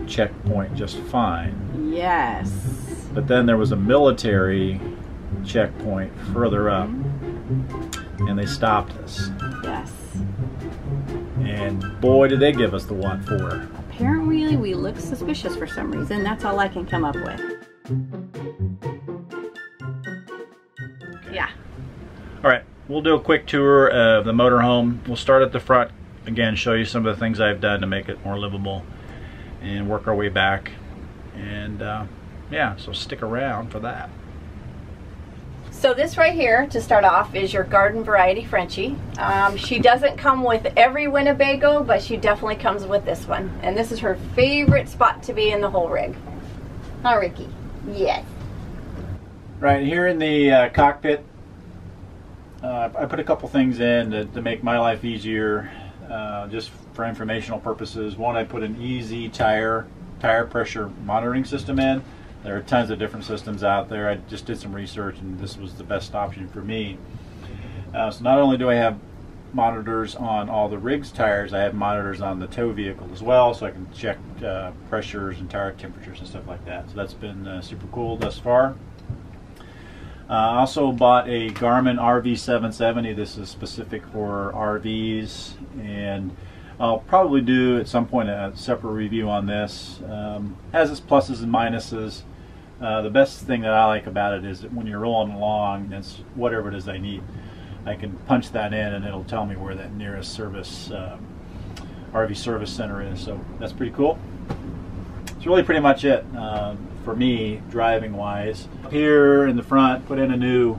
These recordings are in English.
checkpoint just fine. Yes. But then there was a military checkpoint further up, and they stopped us. Yes. And boy, did they give us the what for. Apparently we look suspicious for some reason. That's all I can come up with. Okay. Yeah. All right, we'll do a quick tour of the motorhome. We'll start at the front. Again, show you some of the things I've done to make it more livable, and work our way back. And yeah, so stick around for that. So this right here, to start off, is your garden variety Frenchie. She doesn't come with every Winnebago, but she definitely comes with this one. And this is her favorite spot to be in the whole rig. Huh, Ricky? Yes. Right, here in the cockpit, I put a couple things in to make my life easier, just for informational purposes. One, I put an easy tire pressure monitoring system in. There are tons of different systems out there. I just did some research, and this was the best option for me. So not only do I have monitors on all the rig's tires, I have monitors on the tow vehicle as well, so I can check pressures and tire temperatures and stuff like that. So that's been super cool thus far. I also bought a Garmin Rv770. This is specific for RVs, and I'll probably do at some point a separate review on this. Has its pluses and minuses. The best thing that I like about it is that when you're rolling along, it's whatever it is I need, I can punch that in and it'll tell me where that nearest service RV service center is. So that's pretty cool. It's really pretty much it for me driving wise. Here in the front, put in a new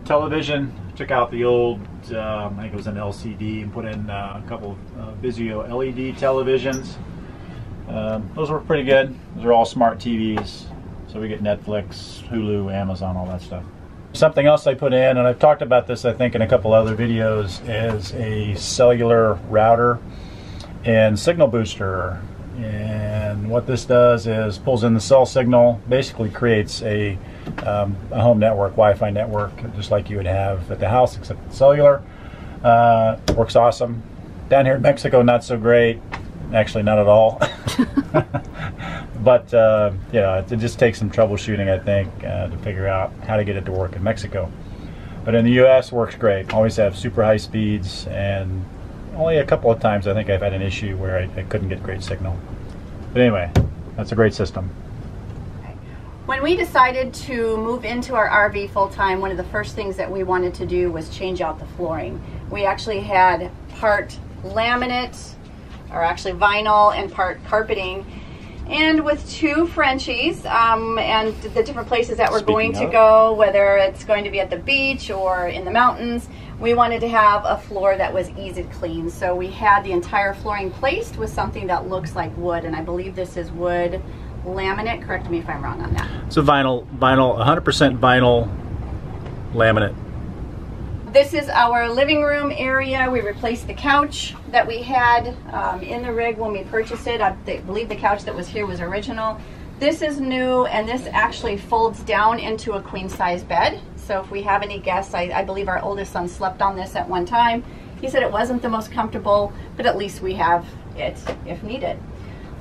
television. Took out the old, I think it was an LCD, and put in a couple of Vizio LED televisions. Those were pretty good. Those are all smart TVs, so we get Netflix, Hulu, Amazon, all that stuff. Something else I put in, and I've talked about this I think in a couple other videos, is a cellular router and signal booster. And what this does is pulls in the cell signal, basically creates a home network, Wi-Fi network, just like you would have at the house, except it's cellular. Works awesome. Down here in Mexico, not so great. Actually, not at all. But yeah, it just takes some troubleshooting, I think, to figure out how to get it to work in Mexico. But in the U.S., works great. Always have super high speeds, and only a couple of times I think I've had an issue where I couldn't get great signal. But anyway, that's a great system. When we decided to move into our RV full-time, one of the first things that we wanted to do was change out the flooring. We actually had part laminate, or actually vinyl, and part carpeting. And with two Frenchies and the different places that we're going to go, whether it's going to be at the beach or in the mountains, we wanted to have a floor that was easy to clean. So we had the entire flooring placed with something that looks like wood, and I believe this is wood laminate. Correct me if I'm wrong on that. It's a vinyl, 100% vinyl laminate. This is our living room area. We replaced the couch that we had in the rig when we purchased it. I believe the couch that was here was original. This is new, and this actually folds down into a queen size bed. So if we have any guests, I believe our oldest son slept on this at one time. He said it wasn't the most comfortable, but at least we have it if needed.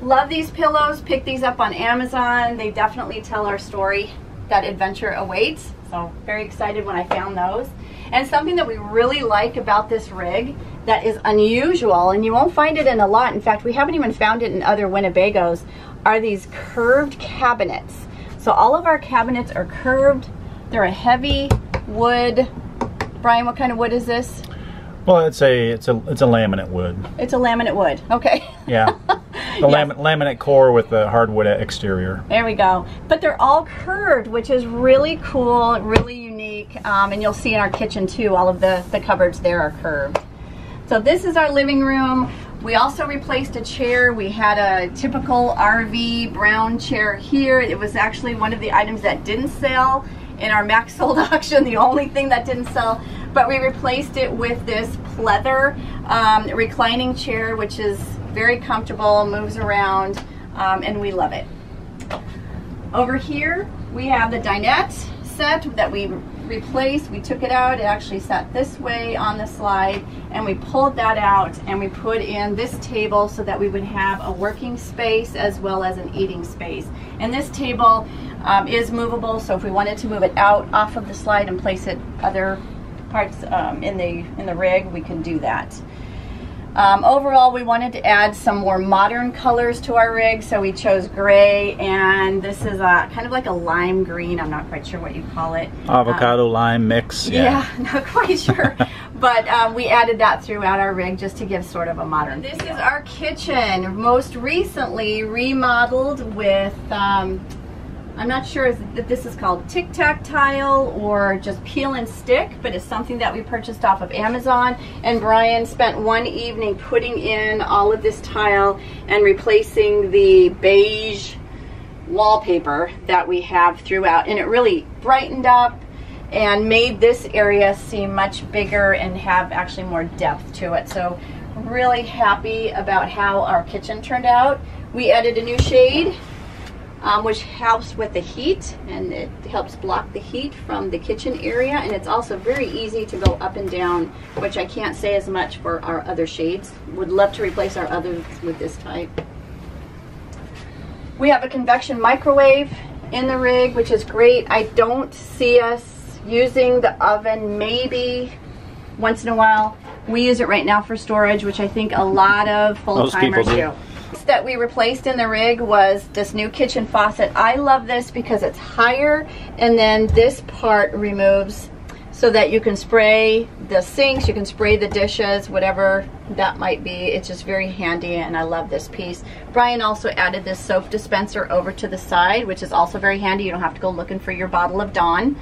Love these pillows. Pick these up on Amazon. They definitely tell our story that adventure awaits. So very excited when I found those. And something that we really like about this rig that is unusual, and you won't find it in a lot, in fact we haven't even found it in other Winnebagos, are these curved cabinets. So all of our cabinets are curved. They're a heavy wood. Brian, what kind of wood is this? Well, it's a laminate wood. It's a laminate wood. Okay. Yeah. The yes. Laminate core with the hardwood exterior. There we go. But they're all curved, which is really cool, really unique. And you'll see in our kitchen too, all of the cupboards there are curved. So this is our living room. We also replaced a chair. We had a typical RV brown chair here. It was actually one of the items that didn't sell in our Max sold auction, the only thing that didn't sell. But we replaced it with this Pleather reclining chair, which is very comfortable, moves around, and we love it. Over here we have the dinette set that we replaced, we took it out, it actually sat this way on the slide, and we pulled that out and we put in this table so that we would have a working space as well as an eating space. And this table is movable, so if we wanted to move it out off of the slide and place it other parts in the rig, we can do that. Overall, we wanted to add some more modern colors to our rig, so we chose gray, and this is kind of like a lime green. I'm not quite sure what you call it. Avocado lime mix. Yeah, not quite sure. But we added that throughout our rig just to give sort of a modern feel. This is our kitchen, most recently remodeled with, I'm not sure if this is called tic-tac tile or just peel and stick, but it's something that we purchased off of Amazon. And Brian spent one evening putting in all of this tile and replacing the beige wallpaper that we have throughout. And it really brightened up and made this area seem much bigger and have actually more depth to it. So really happy about how our kitchen turned out. We added a new shade, which helps with the heat, and it helps block the heat from the kitchen area, and it's also very easy to go up and down, which I can't say as much for our other shades. Would love to replace our others with this type. We have a convection microwave in the rig, which is great. I don't see us using the oven, maybe once in a while. We use it right now for storage, which I think a lot of full-timers do. That we replaced in the rig was this new kitchen faucet. I love this because it's higher, and then this part removes so that you can spray the sinks, you can spray the dishes, whatever that might be. It's just very handy, and I love this piece. Brian also added this soap dispenser over to the side, which is also very handy. You don't have to go looking for your bottle of Dawn.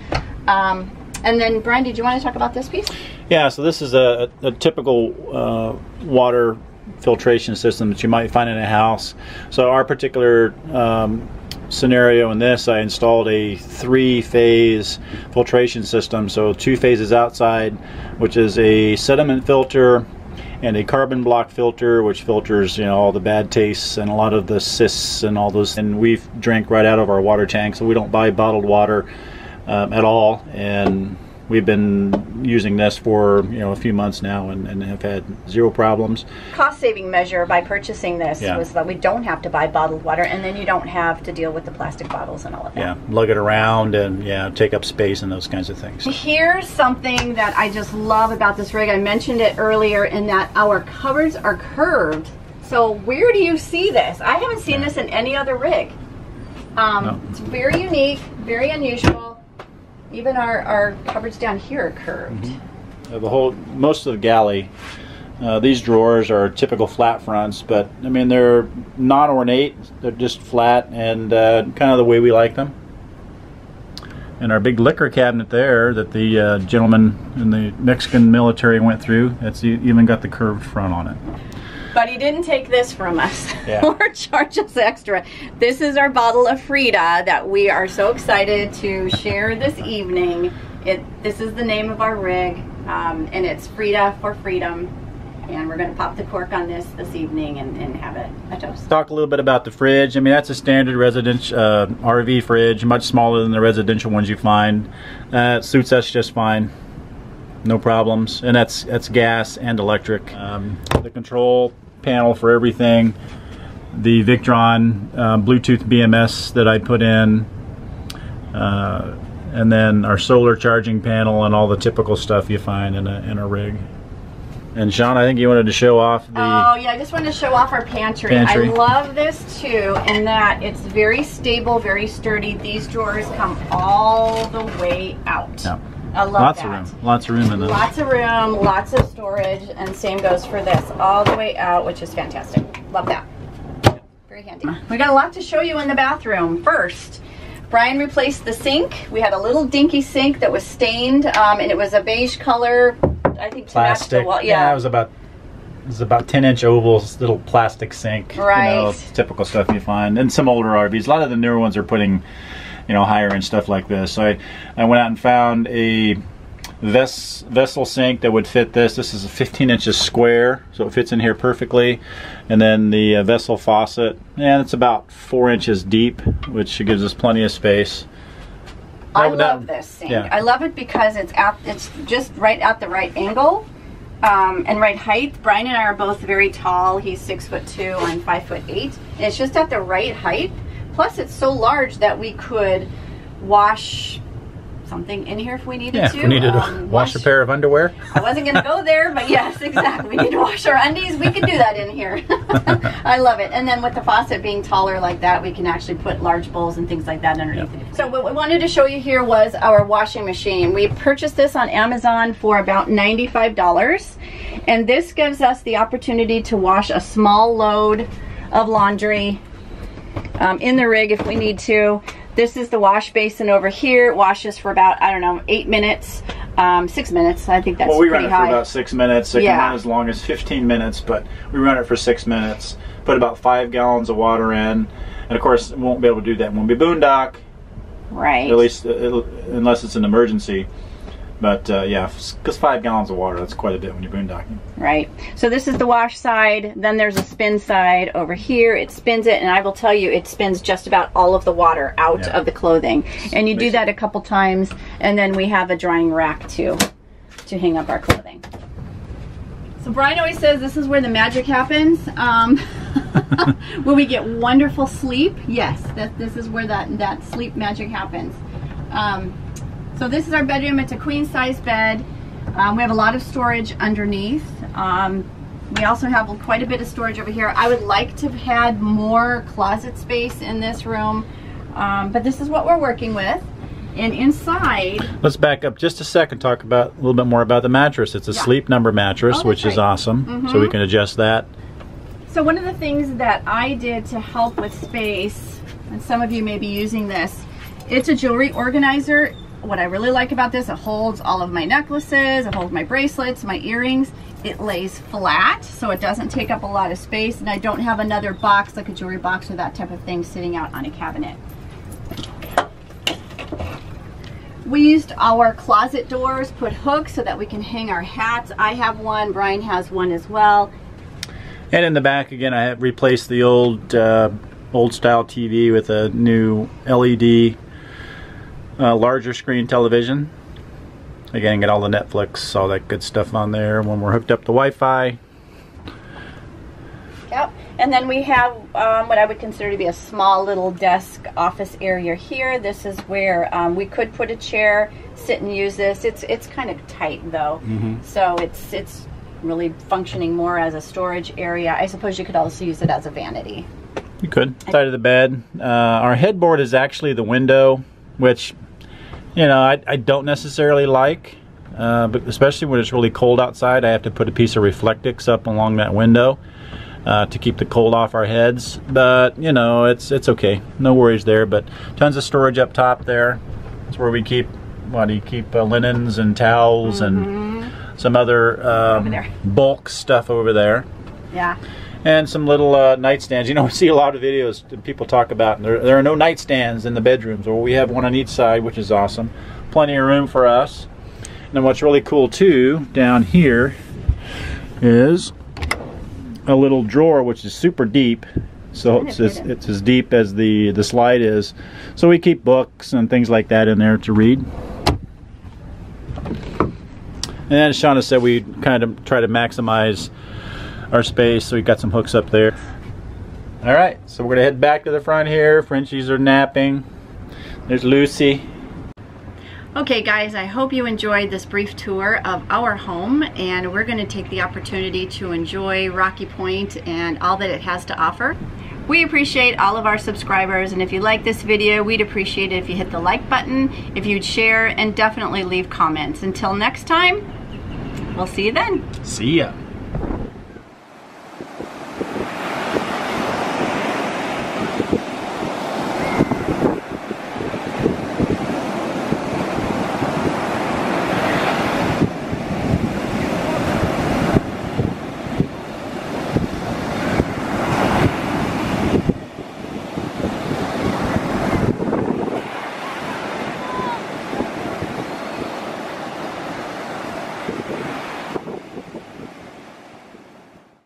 And then Brian, did you want to talk about this piece? Yeah, so this is a typical water filtration system that you might find in a house. So our particular scenario in this, I installed a 3-phase filtration system. So 2 phases outside, which is a sediment filter and a carbon block filter, which filters, you know, all the bad tastes and a lot of the cysts and all those. And we drink right out of our water tank, so we don't buy bottled water at all. And we've been using this for, you know, a few months now and have had 0 problems. Cost saving measure by purchasing this was that we don't have to buy bottled water, and then you don't have to deal with the plastic bottles and all of that. Yeah, lug it around and take up space and those kinds of things. Here's something that I just love about this rig. I mentioned it earlier in that our covers are curved. So where do you see this? I haven't seen this in any other rig. No. It's very unique, very unusual. Even our cupboards down here are curved. Mm-hmm. Most of the galley, these drawers are typical flat fronts, but I mean they're not ornate. They're just flat and kind of the way we like them. And our big liquor cabinet there that the gentleman in the Mexican military went through, that's even got the curved front on it. But he didn't take this from us or charge us extra. This is our bottle of Frida that we are so excited to share this evening. This is the name of our rig, and it's Frida for Freedom. And we're going to pop the cork on this evening and have a toast. Talk a little bit about the fridge. I mean, that's a standard residential RV fridge, much smaller than the residential ones you find. It suits us just fine. No problems. And that's gas and electric. The control panel for everything, the Victron Bluetooth BMS that I put in, and then our solar charging panel and all the typical stuff you find in a rig. And Sean, I think you wanted to show off the... Oh yeah, I just wanted to show off our pantry. I love this too in that it's very stable, very sturdy. These drawers come all the way out. Yeah. I love that. Lots of room in there. Lots of room, lots of storage, and same goes for this, all the way out, which is fantastic. Love that. Very handy. We got a lot to show you in the bathroom. First, Brian replaced the sink. We had a little dinky sink that was stained, and it was a beige color, I think, to match the wall. Yeah, it was about 10-inch oval little plastic sink. Right. You know, typical stuff you find. And some older RVs. A lot of the newer ones are putting, you know, higher end stuff like this. So I went out and found a vessel sink that would fit this. This is a 15 inches square, so it fits in here perfectly. And then the vessel faucet, and it's about 4 inches deep, which gives us plenty of space. I love this sink. Yeah. I love it because it's just right at the right angle and right height. Brian and I are both very tall. He's 6'2", I'm 5'8", and it's just at the right height. Plus, it's so large that we could wash something in here if we needed to. If we needed to wash a pair of underwear. I wasn't going to go there, but yes, exactly. We need to wash our undies. We can do that in here. I love it. And then with the faucet being taller like that, we can actually put large bowls and things like that underneath it. So what we wanted to show you here was our washing machine. We purchased this on Amazon for about $95. And this gives us the opportunity to wash a small load of laundry in the rig if we need to. This is the wash basin over here. It washes for about, I don't know, 8 minutes, 6 minutes. I think that's pretty high. Well, we run it for about 6 minutes. It can run as long as 15 minutes, but we run it for 6 minutes. Put about 5 gallons of water in. And of course, we won't be able to do that when we boondock. Right. At least, unless it's an emergency. But yeah, because 5 gallons of water, that's quite a bit when you're boondocking. Right. So this is the wash side. Then there's a spin side over here. It spins it, and I will tell you, it spins just about all of the water out of the clothing. And you do that a couple times, and then we have a drying rack to hang up our clothing. So Brian always says this is where the magic happens. When we get wonderful sleep, yes, this is where that sleep magic happens. So this is our bedroom. It's a queen size bed. We have a lot of storage underneath. We also have quite a bit of storage over here. I would like to have had more closet space in this room, but this is what we're working with. And inside... Let's back up just a second, talk about a little bit more about the mattress. It's a Sleep Number mattress, which is awesome. So we can adjust that. So one of the things that I did to help with space, and some of you may be using this, it's a jewelry organizer. What I really like about this, it holds all of my necklaces, it holds my bracelets, my earrings. It lays flat, so it doesn't take up a lot of space, and I don't have another box, like a jewelry box or that type of thing, sitting out on a cabinet. We used our closet doors, put hooks so that we can hang our hats. I have one, Brian has one as well. And in the back, again, I have replaced the old style TV with a new LED larger screen television. Again, get all the Netflix, all that good stuff on there when we're hooked up to Wi-Fi. Yep. And then we have what I would consider to be a small little desk office area here. This is where we could put a chair, sit and use this. It's kind of tight though, so it's really functioning more as a storage area. I suppose you could also use it as a vanity. You could. Side of the bed. Our headboard is actually the window, which, you know, I don't necessarily like, but especially when it's really cold outside, I have to put a piece of Reflectix up along that window to keep the cold off our heads. But you know, it's okay, no worries there. But tons of storage up top there. It's where we keep linens and towels and some other bulk stuff over there. Yeah. And some little nightstands. You know, we see a lot of videos that people talk about, and there are no nightstands in the bedrooms. Well, we have one on each side, which is awesome. Plenty of room for us. And then what's really cool too, down here, is a little drawer, which is super deep. So it's as deep as the slide is. So we keep books and things like that in there to read. And then, as Shauna said, we kind of try to maximize our space, so we got some hooks up there. All right, so we're gonna head back to the front here. Frenchies are napping. There's Lucy. Okay guys, I hope you enjoyed this brief tour of our home, and we're going to take the opportunity to enjoy Rocky Point and all that it has to offer. We appreciate all of our subscribers, and if you like this video, we'd appreciate it if you hit the like button, if you'd share, and definitely leave comments. Until next time, we'll see you then. See ya.